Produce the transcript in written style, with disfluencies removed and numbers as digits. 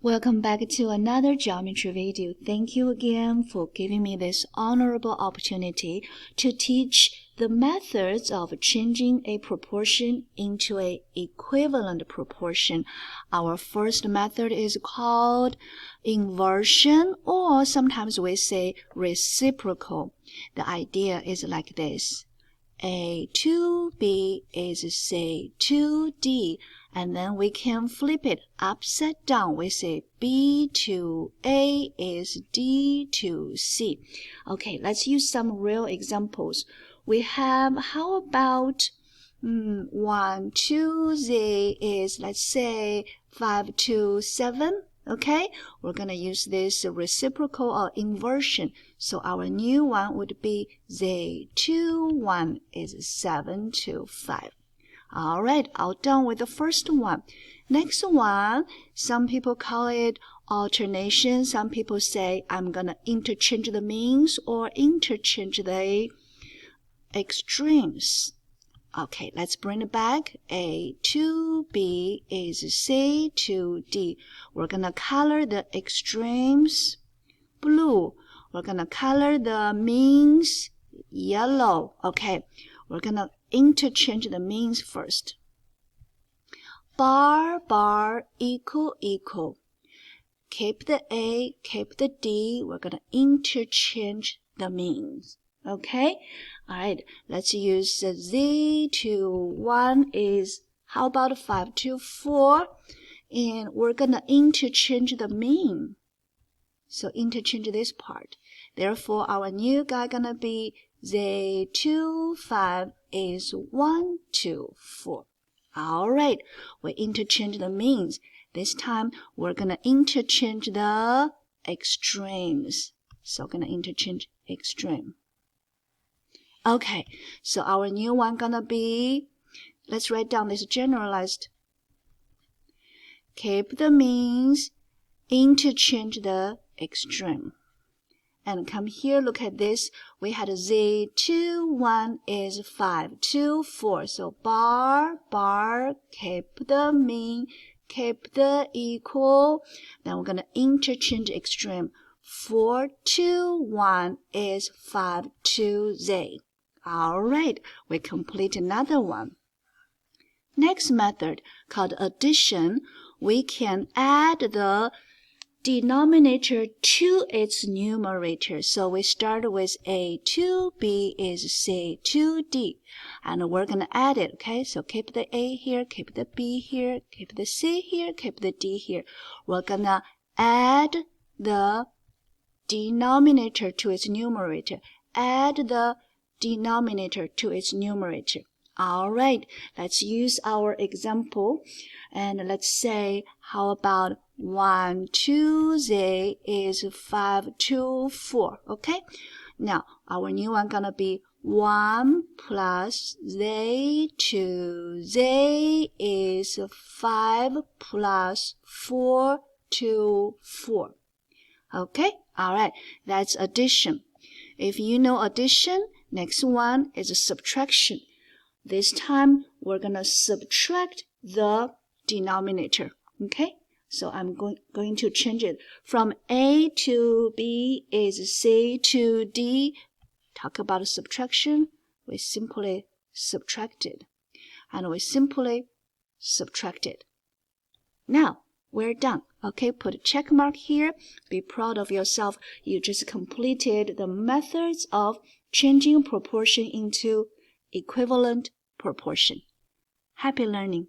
Welcome back to another geometry video. Thank you again for giving me this honorable opportunity to teach the methods of changing a proportion into an equivalent proportion. Our first method is called inversion, or sometimes we say reciprocal. The idea is like this. A to B is say to D, and then we can flip it upside down. We say B to A is D to C. Okay, let's use some real examples. We have, how about 1 to Z is, let's say, 5 to 7. Okay, we're going to use this reciprocal or inversion. So our new one would be Z21 is 7 to 5. All right, all done with the first one. Next one, some people call it alternation. Some people say I'm going to interchange the means or interchange the extremes. Okay, let's bring it back. A to B is C to D. We're going to color the extremes blue. We're going to color the means yellow. Okay, we're going to interchange the means first. Bar, bar, equal, equal. Keep the A, keep the D. We're going to interchange the means. Okay, all right, let's use Z to 1 is, how about 5 to 4? And we're going to interchange the mean. So interchange this part. Therefore, our new guy going to be Z to 5 is 1 to 4. All right, we interchange the means. This time, we're going to interchange the extremes. So we're going to interchange extreme. Okay, so our new one gonna be, let's write down this generalized. Keep the means, interchange the extreme. And come here, look at this. We had Z to 1 is 5 to 4. So bar, bar, keep the mean, keep the equal. Then we're gonna interchange extreme. 4 to 1 is 5 to Z. All right, we complete another one. Next method, called addition, we can add the denominator to its numerator. So we start with A to B is C to D. And we're going to add it, okay? So keep the A here, keep the B here, keep the C here, keep the D here. We're going to add the denominator to its numerator. Add the denominator to its numerator. All right, let's use our example. And let's say, how about 1 to Z is 5 to 4, okay? Now, our new one gonna be 1 plus Z to Z is 5 plus 4 to 4. Okay, all right, that's addition. If you know addition, next one is a subtraction. This time, we're going to subtract the denominator, okay? So I'm going to change it from A to B is C to D. Talk about subtraction. We simply subtracted. And we simply subtracted. Now, we're done. Okay, put a check mark here. Be proud of yourself. You just completed the methods of changing proportion into equivalent proportion. Happy learning.